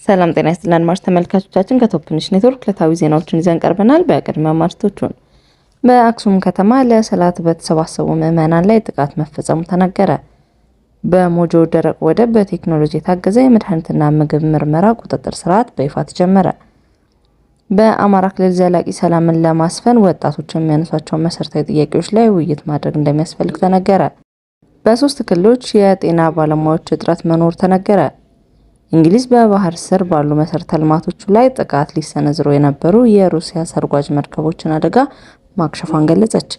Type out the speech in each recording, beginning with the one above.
ሰላም ጤና ይስጥልን አድማጭ ተመልካቾቻችን ከቶፕንሽ ኔትወርክ ዕለታዊ ዜናዎችን ይዘን ቀርበናል። በቅድሚያ ማርቶቹን በአክሱም ከተማ ለሰላት በተሰባሰቡ ምዕመናን ላይ ጥቃት መፈጸሙ ተነገረ። በሞጆ ደረቅ ወደብ በቴክኖሎጂ የታገዘ የመድኃኒትና ምግብ ምርመራ ቁጥጥር ስርዓት በይፋ ተጀመረ። በአማራ ክልል ዘላቂ ሰላምን ለማስፈን ወጣቶች የሚያነሷቸው መሰረታዊ ጥያቄዎች ላይ ውይይት ማድረግ እንደሚያስፈልግ ተነገረ። በሶስት ክልሎች የጤና ባለሙያዎች እጥረት መኖር ተነገረ። እንግሊዝ በባህር ስር ባሉ መሰረተ ልማቶች ላይ ጥቃት ሊሰነዝሩ የነበሩ የሩሲያ ሰርጓጅ መርከቦችን አደጋ ማክሸፏን ገለጸች።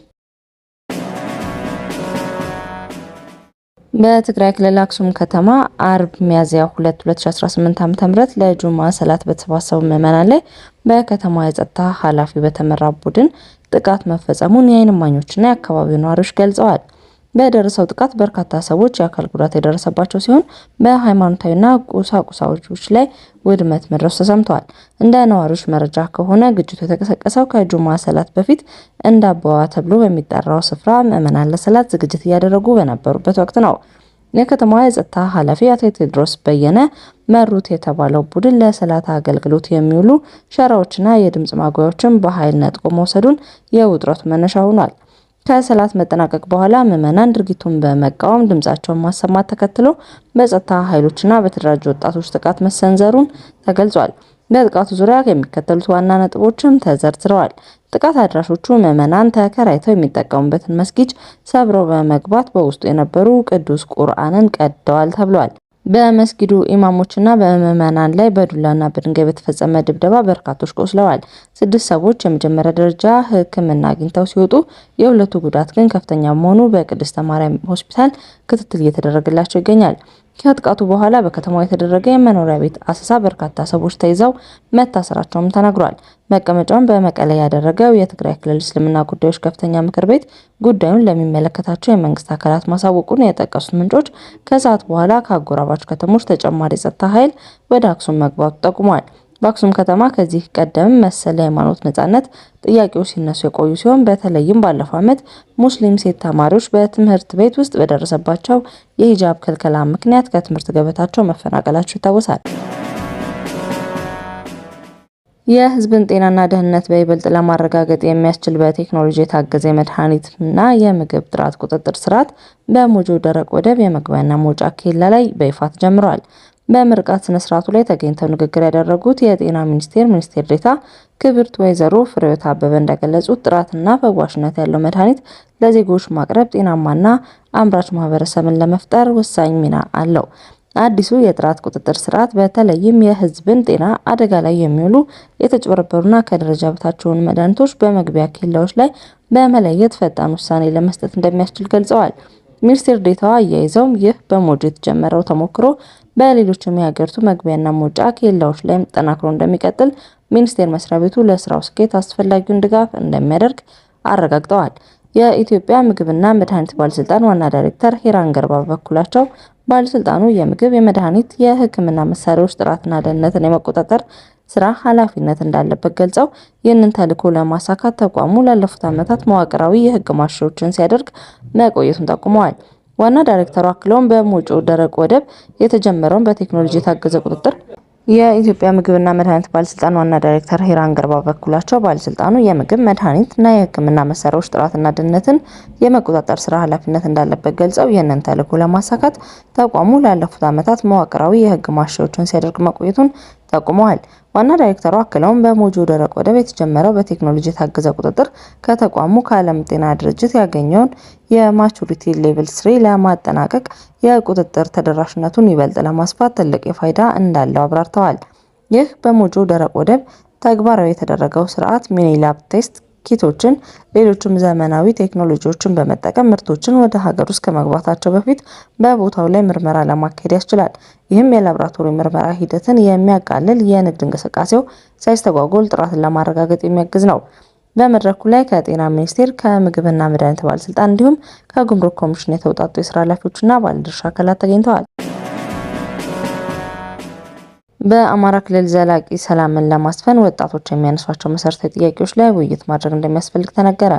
በትግራይ ክልል አክሱም ከተማ አርብ ሚያዝያ 2 2018 ዓ.ም ለጁማ ሰላት በተሰባሰቡ ምዕመናን ላይ በከተማዋ የጸጥታ ኃላፊ በተመራ ቡድን ጥቃት መፈጸሙን የዓይን እማኞችና የአካባቢው ነዋሪዎች ገልጸዋል። በደረሰው ጥቃት በርካታ ሰዎች የአካል ጉዳት የደረሰባቸው ሲሆን በሃይማኖታዊና ቁሳቁሶች ላይ ውድመት መድረሱ ተሰምቷል። እንደ ነዋሪዎች መረጃ ከሆነ ግጭቱ የተቀሰቀሰው ከጁማ ሰላት በፊት እንዳባዋ ተብሎ በሚጠራው ስፍራ ምዕመናን ለሰላት ዝግጅት እያደረጉ በነበሩበት ወቅት ነው። የከተማዋ የጸጥታ ኃላፊ አቶ ቴዎድሮስ በየነ መሩት የተባለው ቡድን ለሰላት አገልግሎት የሚውሉ ሸራዎችና የድምጽ ማጉያዎችን በኃይል ነጥቆ መውሰዱን የውጥረቱ መነሻ ሆኗል። ከሰላት መጠናቀቅ በኋላ ምዕመናን ድርጊቱን በመቃወም ድምጻቸውን ማሰማት ተከትሎ በጸጥታ ኃይሎችና በተደራጁ ወጣቶች ጥቃት መሰንዘሩን ተገልጿል። በጥቃቱ ዙሪያ የሚከተሉት ዋና ነጥቦችም ተዘርዝረዋል። ጥቃት አድራሾቹ ምዕመናን ተከራይተው የሚጠቀሙበትን መስጊድ ሰብረው በመግባት በውስጡ የነበሩ ቅዱስ ቁርአንን ቀደዋል ተብሏል። በመስጊዱ ኢማሞችና በምዕመናን ላይ በዱላና በድንጋይ በተፈጸመ ድብደባ በርካቶች ቆስለዋል። 6 ሰዎች የመጀመሪያ ደረጃ ሕክምና አግኝተው ሲወጡ የሁለቱ ጉዳት ግን ከፍተኛ መሆኑ በቅድስተ ማርያም ሆስፒታል ክትትል እየተደረገላቸው ይገኛል። ከጥቃቱ በኋላ በከተማው የተደረገ የመኖሪያ ቤት አሰሳ በርካታ ሰዎች ተይዘው መታሰራቸውም ተነግሯል። መቀመጫውን በመቀሌ ያደረገው የትግራይ ክልል እስልምና ጉዳዮች ከፍተኛ ምክር ቤት ጉዳዩን ለሚመለከታቸው የመንግስት አካላት ማሳወቁን የጠቀሱት ምንጮች ከሰዓት በኋላ ከአጎራባች ከተሞች ተጨማሪ ጸጥታ ኃይል ወደ አክሱም መግባቱ ጠቁሟል። በአክሱም ከተማ ከዚህ ቀደም መሰል የሃይማኖት ነጻነት ጥያቄዎች ሲነሱ የቆዩ ሲሆን በተለይም ባለፈው ዓመት ሙስሊም ሴት ተማሪዎች በትምህርት ቤት ውስጥ በደረሰባቸው የሂጃብ ክልከላ ምክንያት ከትምህርት ገበታቸው መፈናቀላቸው ይታወሳል። የሕዝብን ጤናና ደህንነት በይበልጥ ለማረጋገጥ የሚያስችል በቴክኖሎጂ የታገዘ የመድኃኒትና የምግብ ጥራት ቁጥጥር ስርዓት በሞጆ ደረቅ ወደብ የመግቢያና መውጫ ኬላ ላይ በይፋ ተጀምሯል። በምርቃት ስነ ስርዓቱ ላይ ተገኝተው ንግግር ያደረጉት የጤና ሚኒስቴር ዴኤታ ክብርት ወይዘሮ ፍሬህይወት አበበ እንደገለጹት ጥራትና ፈዋሽነት ያለው መድኃኒት ለዜጎች ማቅረብ ጤናማና አምራች ማህበረሰብን ለመፍጠር ወሳኝ ሚና አለው። አዲሱ የጥራት ቁጥጥር ስርዓት በተለይም የህዝብን ጤና አደጋ ላይ የሚውሉ የተጭበረበሩና ከደረጃ በታች የሆኑ መድኃኒቶች በመግቢያ ኬላዎች ላይ በመለየት ፈጣን ውሳኔ ለመስጠት እንደሚያስችል ገልጸዋል። ሚኒስቴር ዴኤታዋ አያይዘውም ይህ በሞጆ የተጀመረው ተሞክሮ በሌሎችም የሀገሪቱ መግቢያና መውጫ ኬላዎች ላይ ተጠናክሮ እንደሚቀጥል ሚኒስቴር መስሪያ ቤቱ ለስራው ስኬት አስፈላጊውን ድጋፍ እንደሚያደርግ አረጋግጠዋል። የኢትዮጵያ ምግብና መድኃኒት ባለስልጣን ዋና ዳይሬክተር ሂራን ገርባ በበኩላቸው ባለስልጣኑ የምግብ፣ የመድኃኒት፣ የሕክምና መሳሪያዎች ጥራትና ደህንነትን የመቆጣጠር ስራ ኃላፊነት እንዳለበት ገልጸው ይህንን ተልዕኮ ለማሳካት ተቋሙ ላለፉት ዓመታት መዋቅራዊ የህግ ማሻሻያዎችን ሲያደርግ መቆየቱን ጠቁመዋል። ዋና ዳይሬክተሩ አክለውም በሞጆ ደረቅ ወደብ የተጀመረውን በቴክኖሎጂ የታገዘ ቁጥጥር የኢትዮጵያ ምግብና መድኃኒት ባለስልጣን ዋና ዳይሬክተር ሂራን ገርባ በበኩላቸው ባለስልጣኑ የምግብ፣ መድኃኒትና የሕክምና መሳሪያዎች ጥራትና ደህንነትን የመቆጣጠር ስራ ኃላፊነት እንዳለበት ገልጸው ይህንን ተልዕኮ ለማሳካት ተቋሙ ላለፉት ዓመታት መዋቅራዊ የህግ ማሻሻያዎችን ሲያደርግ መቆየቱን ጠቁመዋል። ዋና ዳይሬክተሩ አክለውም በሞጆ ደረቅ ወደብ የተጀመረው በቴክኖሎጂ የታገዘ ቁጥጥር ከተቋሙ ከዓለም ጤና ድርጅት ያገኘውን የማቹሪቲ ሌቭል 3 ለማጠናቀቅ የቁጥጥር ተደራሽነቱን ይበልጥ ለማስፋት ትልቅ ፋይዳ እንዳለው አብራርተዋል። ይህ በሞጆ ደረቅ ወደብ ተግባራዊ የተደረገው ስርዓት ሚኒ ላብ ቴስት ኪቶችን፣ ሌሎችም ዘመናዊ ቴክኖሎጂዎችን በመጠቀም ምርቶችን ወደ ሀገር ውስጥ ከመግባታቸው በፊት በቦታው ላይ ምርመራ ለማካሄድ ያስችላል። ይህም የላቦራቶሪ ምርመራ ሂደትን የሚያቃልል የንግድ እንቅስቃሴው ሳይስተጓጎል ጥራትን ለማረጋገጥ የሚያግዝ ነው። በመድረኩ ላይ ከጤና ሚኒስቴር፣ ከምግብና መድኃኒት ባለስልጣን እንዲሁም ከጉምሩክ ኮሚሽን የተውጣጡ የስራ ኃላፊዎችና ባለድርሻ አካላት ተገኝተዋል። በአማራ ክልል ዘላቂ ሰላምን ለማስፈን ወጣቶች የሚያነሷቸው መሰረታዊ ጥያቄዎች ላይ ውይይት ማድረግ እንደሚያስፈልግ ተነገረ።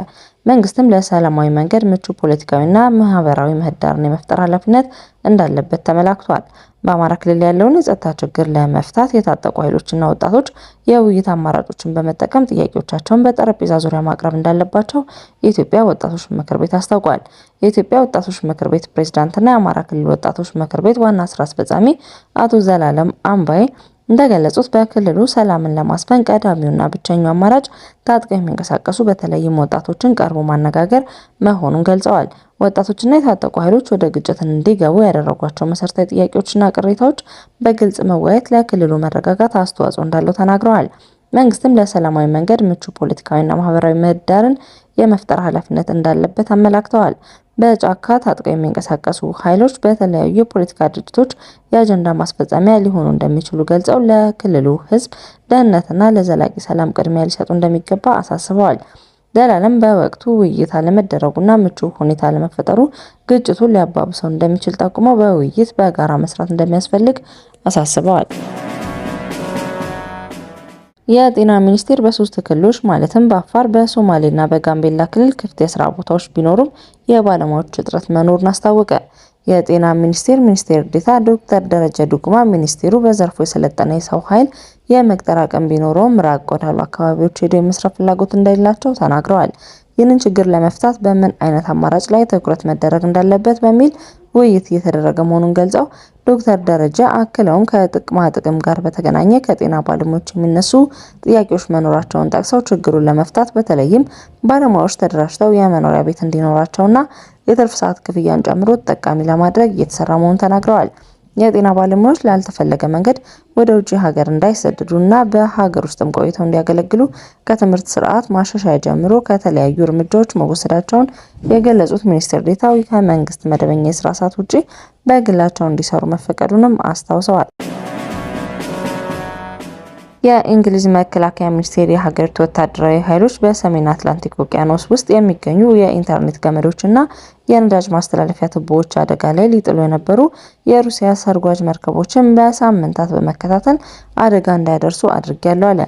መንግስትም ለሰላማዊ መንገድ ምቹ ፖለቲካዊና ማህበራዊ ምህዳርን የመፍጠር ኃላፊነት እንዳለበት ተመላክቷል። በአማራ ክልል ያለውን የጸጥታ ችግር ለመፍታት የታጠቁ ኃይሎችና ወጣቶች የውይይት አማራጮችን በመጠቀም ጥያቄዎቻቸውን በጠረጴዛ ዙሪያ ማቅረብ እንዳለባቸው የኢትዮጵያ ወጣቶች ምክር ቤት አስታውቋል። የኢትዮጵያ ወጣቶች ምክር ቤት ፕሬዝዳንትና የአማራ ክልል ወጣቶች ምክር ቤት ዋና ስራ አስፈጻሚ አቶ ዘላለም አምባዬ እንደገለጹት በክልሉ ሰላምን ለማስፈን ቀዳሚውና ብቸኛው አማራጭ ታጥቀው የሚንቀሳቀሱ በተለይም ወጣቶችን ቀርቦ ማነጋገር መሆኑን ገልጸዋል። ወጣቶችና የታጠቁ ኃይሎች ወደ ግጭት እንዲገቡ ያደረጓቸው መሰረታዊ ጥያቄዎችና ቅሬታዎች በግልጽ መወያየት ለክልሉ መረጋጋት አስተዋጽኦ እንዳለው ተናግረዋል። መንግስትም ለሰላማዊ መንገድ ምቹ ፖለቲካዊና ማህበራዊ ምህዳርን የመፍጠር ኃላፊነት እንዳለበት አመላክተዋል። በጫካ ታጥቀው የሚንቀሳቀሱ ኃይሎች በተለያዩ የፖለቲካ ድርጅቶች የአጀንዳ ማስፈጸሚያ ሊሆኑ እንደሚችሉ ገልጸው ለክልሉ ሕዝብ ደህንነትና ለዘላቂ ሰላም ቅድሚያ ሊሰጡ እንደሚገባ አሳስበዋል። ዘላለም በወቅቱ ውይይት አለመደረጉና ምቹ ሁኔታ አለመፈጠሩ ግጭቱን ሊያባብሰው እንደሚችል ጠቁመው በውይይት በጋራ መስራት እንደሚያስፈልግ አሳስበዋል። የጤና ሚኒስቴር በሶስት ክልሎች ማለትም በአፋር፣ በሶማሌና በጋምቤላ ክልል ክፍት የስራ ቦታዎች ቢኖሩም የባለሙያዎች እጥረት መኖሩን አስታወቀ። የጤና ሚኒስቴር ሚኒስትር ዴኤታ ዶክተር ደረጀ ዱጉማ ሚኒስቴሩ በዘርፉ የሰለጠነ የሰው ኃይል የመቅጠር አቅም ቢኖረውም ራቅ ወዳሉ አካባቢዎች ሄዶ የመስራት ፍላጎት እንደሌላቸው ተናግረዋል። ይህንን ችግር ለመፍታት በምን አይነት አማራጭ ላይ ትኩረት መደረግ እንዳለበት በሚል ውይይት እየተደረገ መሆኑን ገልጸው ዶክተር ደረጀ አክለውም ከጥቅማ ጥቅም ጋር በተገናኘ ከጤና ባለሙያዎች የሚነሱ ጥያቄዎች መኖራቸውን ጠቅሰው ችግሩን ለመፍታት በተለይም ባለሙያዎች ተደራጅተው የመኖሪያ ቤት እንዲኖራቸውና የትርፍ ሰዓት ክፍያን ጨምሮ ተጠቃሚ ለማድረግ እየተሰራ መሆኑን ተናግረዋል። የጤና ባለሙያዎች ላልተፈለገ መንገድ ወደ ውጭ ሀገር እንዳይሰደዱና በሀገር ውስጥም ቆይተው እንዲያገለግሉ ከትምህርት ስርዓት ማሻሻያ ጀምሮ ከተለያዩ እርምጃዎች መወሰዳቸውን የገለጹት ሚኒስትር ዴኤታው ከመንግስት መደበኛ የስራ ሰዓት ውጪ በግላቸው እንዲሰሩ መፈቀዱንም አስታውሰዋል። የእንግሊዝ መከላከያ ሚኒስቴር የሀገሪቱ ወታደራዊ ኃይሎች በሰሜን አትላንቲክ ውቅያኖስ ውስጥ የሚገኙ የኢንተርኔት ገመዶችና የነዳጅ ማስተላለፊያ ቱቦዎች አደጋ ላይ ሊጥሉ የነበሩ የሩሲያ ሰርጓጅ መርከቦችን በሳምንታት በመከታተል አደጋ እንዳያደርሱ አድርጊያለሁ አለ።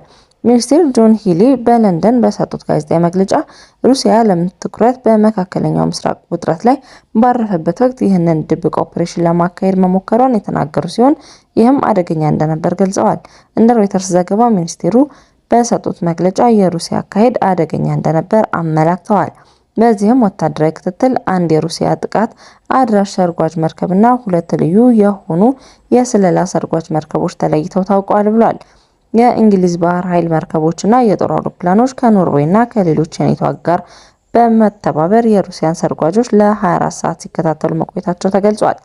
ሚኒስትር ጆን ሂሊ በለንደን በሰጡት ጋዜጣዊ መግለጫ ሩሲያ የዓለም ትኩረት በመካከለኛው ምስራቅ ውጥረት ላይ ባረፈበት ወቅት ይህንን ድብቅ ኦፕሬሽን ለማካሄድ መሞከሯን የተናገሩ ሲሆን ይህም አደገኛ እንደነበር ገልጸዋል። እንደ ሮይተርስ ዘገባ ሚኒስትሩ በሰጡት መግለጫ የሩሲያ አካሄድ አደገኛ እንደነበር አመላክተዋል። በዚህም ወታደራዊ ክትትል፣ አንድ የሩሲያ ጥቃት አድራሽ ሰርጓጅ መርከብና ሁለት ልዩ የሆኑ የስለላ ሰርጓጅ መርከቦች ተለይተው ታውቀዋል ብሏል። የእንግሊዝ ባህር ኃይል መርከቦችና የጦር አውሮፕላኖች ከኖርዌይና ከሌሎች የኔቶ አጋር በመተባበር የሩሲያን ሰርጓጆች ለ24 ሰዓት ሲከታተሉ መቆየታቸው ተገልጿል።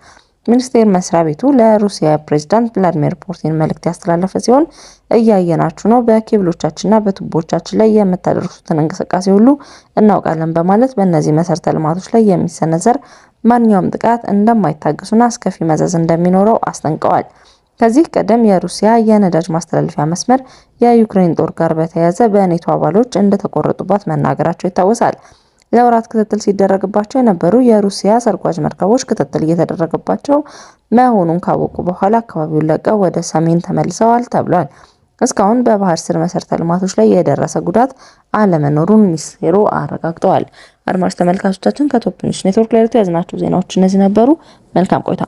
ሚኒስቴር መስሪያ ቤቱ ለሩሲያ ፕሬዝዳንት ቭላዲሚር ፑቲን መልእክት ያስተላለፈ ሲሆን እያየናችሁ ነው፣ በኬብሎቻችንና በቱቦቻችን ላይ የምታደርሱትን እንቅስቃሴ ሁሉ እናውቃለን በማለት በእነዚህ መሰረተ ልማቶች ላይ የሚሰነዘር ማንኛውም ጥቃት እንደማይታገሱና አስከፊ መዘዝ እንደሚኖረው አስጠንቀዋል። ከዚህ ቀደም የሩሲያ የነዳጅ ማስተላለፊያ መስመር የዩክሬን ጦር ጋር በተያያዘ በኔቶ አባሎች እንደተቆረጡባት መናገራቸው ይታወሳል። ለወራት ክትትል ሲደረግባቸው የነበሩ የሩሲያ ሰርጓጅ መርከቦች ክትትል እየተደረገባቸው መሆኑን ካወቁ በኋላ አካባቢውን ለቀው ወደ ሰሜን ተመልሰዋል ተብሏል። እስካሁን በባህር ስር መሰረተ ልማቶች ላይ የደረሰ ጉዳት አለመኖሩን ሚኒስቴሩ አረጋግጠዋል። አድማጭ ተመልካቾቻችን ከቶፕ ኒውስ ኔትወርክ ላይ ያዝናቸው ዜናዎች እነዚህ ነበሩ። መልካም ቆይታ።